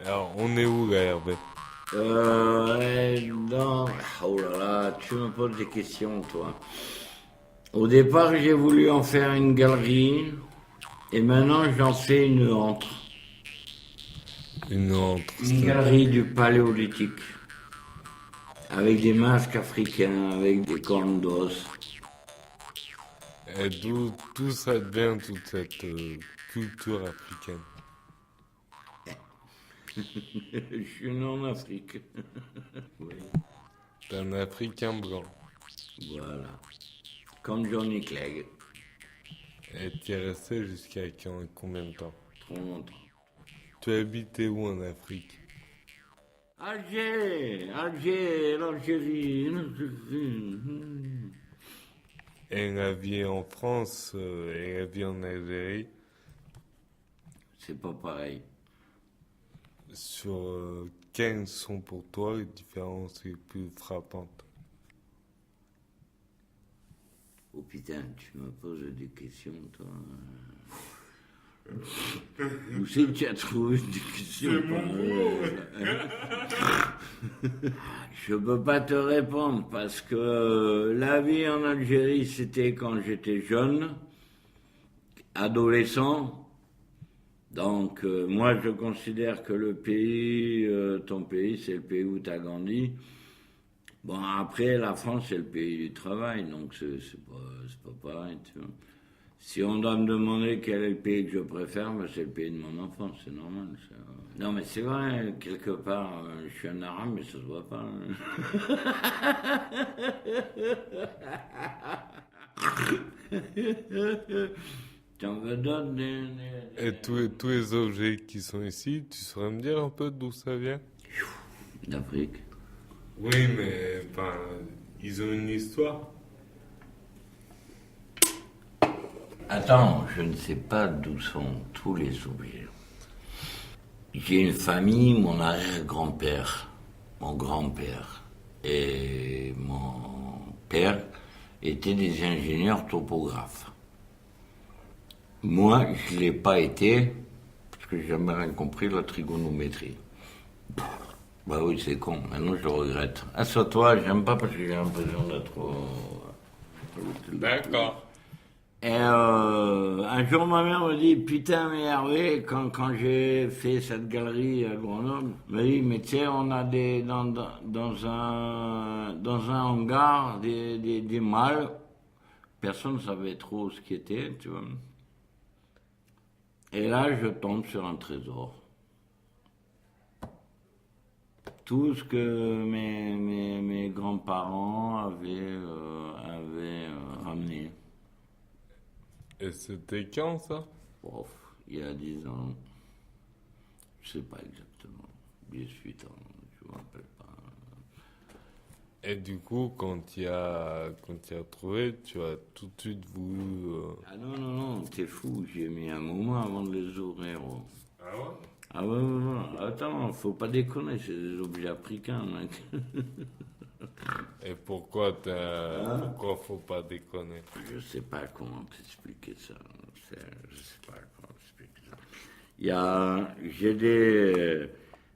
Alors, on est où là, Hervé? Non. Oh là là, tu me poses des questions, toi. Au départ, j'ai voulu en faire une galerie, et maintenant j'en fais une entre. Une entre. Une galerie du paléolithique, avec des masques africains, avec des cornes d'os. Et d'où ça vient toute cette culture africaine? Je suis né en Afrique. Oui, T'es un Africain blanc. voilà. Comme Johnny Clegg, Et tu es resté jusqu'à combien de temps? trop longtemps. Tu habitais où en Afrique? Alger. Et la vie en France et la vie en Algérie, C'est pas pareil. sur quelles sont pour toi les différences les plus frappantes? Oh putain, tu me poses des questions, toi. Où c'est que tu as trouvé des questions Je peux pas te répondre parce que la vie en Algérie, c'était quand j'étais jeune, adolescent. Donc, moi, je considère que le pays, ton pays, c'est le pays où tu as grandi. Bon, après, la France, c'est le pays du travail, donc c'est pas pareil, tu vois. Si on doit me demander quel est le pays que je préfère, ben, c'est le pays de mon enfance, c'est normal. Ça. Non, mais c'est vrai, quelque part, je suis un arabe, mais ça se voit pas. T'en veux d'autres Et tous les objets qui sont ici, tu saurais me dire un peu d'où ça vient? d'Afrique. Oui, mais enfin, ils ont une histoire. Attends, je ne sais pas d'où sont tous les objets. J'ai une famille, mon arrière-grand-père, mon grand-père et mon père étaient des ingénieurs topographes. Moi, je ne l'ai pas été, parce que j'ai jamais rien compris la trigonométrie. Bah oui, c'est con, maintenant je le regrette. Assois-toi, j'aime pas parce que j'ai l'impression d'être trop... D'accord. Et un jour, ma mère me dit, putain, mais Hervé, quand j'ai fait cette galerie à Grenoble, elle m'a dit, mais tu sais, on a dans un hangar des mâles. Personne ne savait trop ce qui était, tu vois. Et là, je tombe sur un trésor. Tout ce que mes grands-parents avaient ramené. Et c'était quand ça? Bof, il y a 10 ans. Je sais pas exactement. 18 ans, je me rappelle pas. Et du coup, quand tu as trouvé, tu as tout de suite voulu. Ah non, non, non, t'es fou, j'ai mis un moment avant de les ouvrir. Oh. Ah ouais? Ah ouais, ouais, ouais. Attends, faut pas déconner, c'est des objets africains, mec. Et pourquoi faut pas déconner? Je sais pas comment t'expliquer ça. Je sais pas comment t'expliquer ça. J'ai des...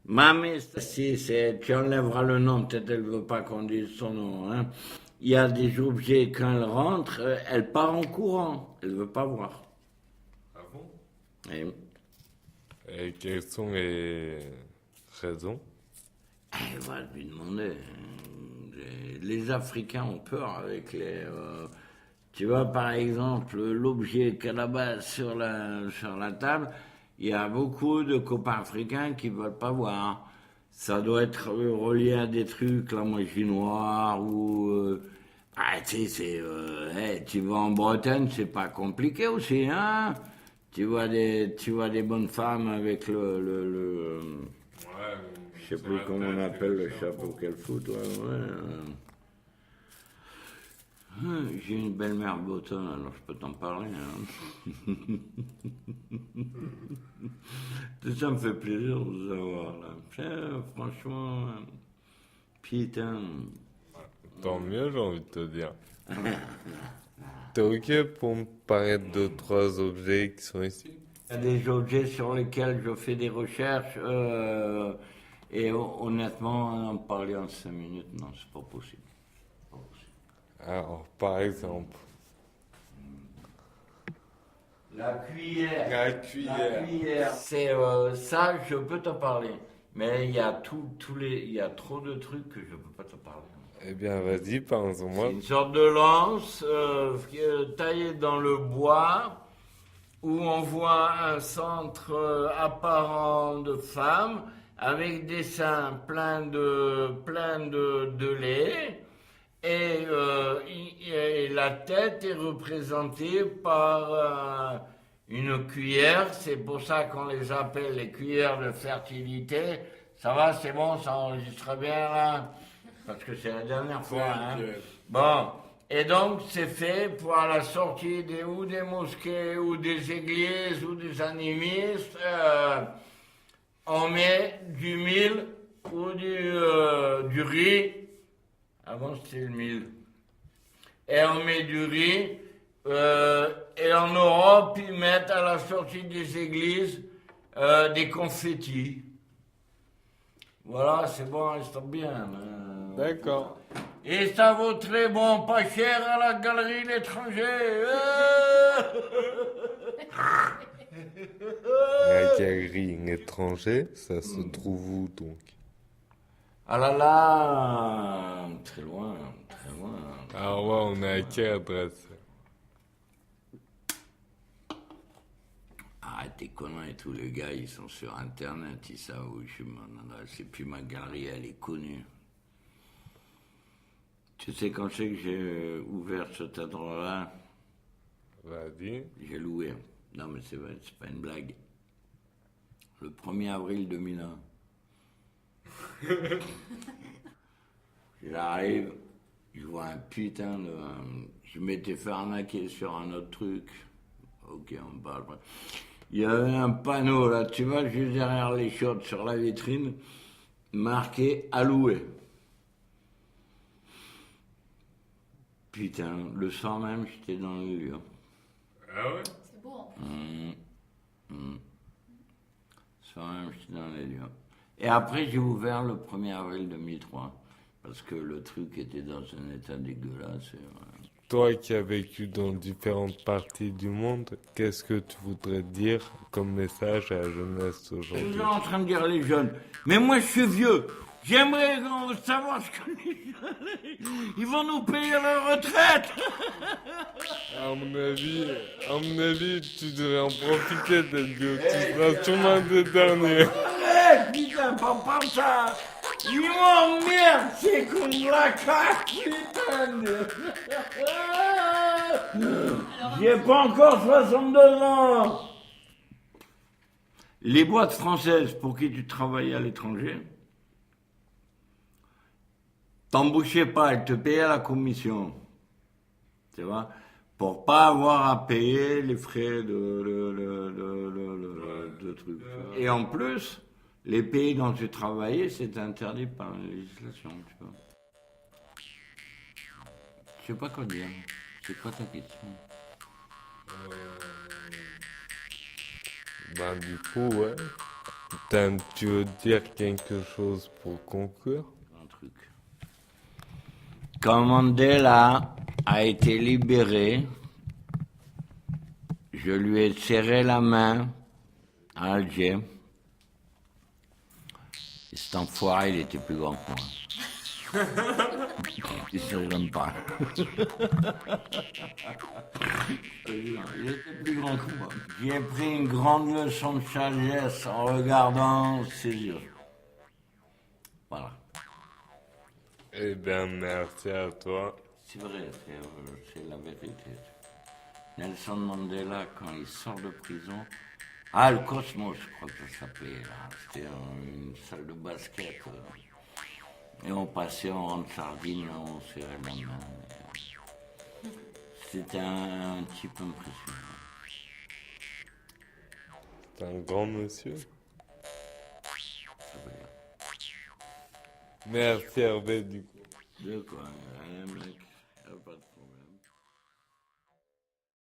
Mamie, si tu enlèveras le nom, peut-être elle veut pas qu'on dise son nom, hein. Il y a des objets, quand elle rentre, elle part en courant. Elle veut pas voir. Ah bon? Et, Et quelles sont les raisons? elle va lui demander. Les Africains ont peur avec les... tu vois, par exemple, l'objet qu'elle a bas sur la table, il y a beaucoup de copains africains qui ne veulent pas voir. Ça doit être relié à des trucs, la magie noire ou... ah, tu sais, tu vas en Bretagne, c'est pas compliqué aussi, hein? Tu vois des bonnes femmes avec Ouais, je sais plus comment on appelle le chapeau qu'elle fout, toi, ouais. J'ai une belle-mère bretonne, alors je peux t'en parler. Hein. Ça me fait plaisir de vous avoir là. Franchement, putain. tant mieux, j'ai envie de te dire. T'es ok pour me parler de deux, trois objets qui sont ici? Il y a des objets sur lesquels je fais des recherches et honnêtement, en parler en 5 minutes, non, c'est pas possible. Pas possible. Alors, par exemple, La cuillère. la cuillère. C'est ça, je peux te parler. Mais il y a il y a trop de trucs que je peux pas te parler. Eh bien, vas-y, parle-moi. C'est une sorte de lance taillée dans le bois où on voit un centre apparent de femme avec des seins pleins de lait et la tête est représentée par une cuillère. C'est pour ça qu'on les appelle les cuillères de fertilité. Ça va, c'est bon, ça enregistre bien là? Parce que c'est la dernière fois. Hein. Bon, et donc c'est fait pour à la sortie ou des mosquées ou des églises ou des animistes. On met du mil ou du riz. Avant c'était le mil. Et on met du riz. Et en Europe, ils mettent à la sortie des églises des confettis. Voilà, c'est bon, reste bien. D'accord. Et ça vaut très bon, pas cher à la galerie L'Étranger. La galerie étranger, ça se trouve où donc? Ah là là, très loin, très loin. Ah ouais, on est à quelle adresse? Arrête tes conneries, tous les gars, ils sont sur Internet, ils savent où je suis mon adresse. Et puis ma galerie, elle est connue. Tu sais quand c'est que j'ai ouvert cet endroit-là? Vas-y. J'ai loué. Non mais c'est pas une blague. Le 1er avril 2001. J'arrive, je vois un putain de... Je m'étais fait arnaquer sur un autre truc. Ok, on parle. Il y avait un panneau là, tu vois, juste derrière les chiottes sur la vitrine, marqué « à louer ». Putain, le soir même, j'étais dans le lieu. Ah ouais? C'est beau en plus. Le soir même, j'étais dans les lieux. Et après, j'ai ouvert le 1er avril 2003, parce que le truc était dans un état dégueulasse. Toi qui as vécu dans différentes parties du monde, qu'est-ce que tu voudrais dire comme message à la jeunesse Je aujourd'hui? suis en train de dire les jeunes. Mais moi, je suis vieux. J'aimerais savoir ce que les jeunes... Ils vont nous payer la retraite. À mon avis, tu devrais en profiter d'être vieux. Tu seras sûrement des derniers. Arrête, putain, pas par ça. Ils m'emmerdent, ces cons de la craque, putain. J'ai pas encore 62 ans. Les boîtes françaises pour qui tu travaillais à l'étranger, t'embauchais pas, elles te payaient la commission. Tu vois, pour pas avoir à payer les frais de trucs. Et en plus, les pays dont tu travaillais, c'est interdit par la législation, tu vois. Je sais pas quoi dire. C'est quoi ta question? Ben du coup, ouais. Tu veux dire quelque chose pour conclure? Un truc. Quand Mandela a été libéré, je lui ai serré la main à Alger. Et cet enfoiré, il était plus grand que moi. Il se rigole pas. Il était plus grand que moi. J'ai pris une grande leçon de sagesse en regardant ses yeux. Voilà. Eh bien, merci à toi. C'est vrai, c'est la vérité. Nelson Mandela, quand il sort de prison, le Cosmos, je crois que ça s'appelait, là. C'était une salle de basket. Et on passait en rang de sardines, on serrait la main. C'était un type impressionnant. C'est un grand monsieur. Merci Hervé du coup. De quoi, mec, pas de problème.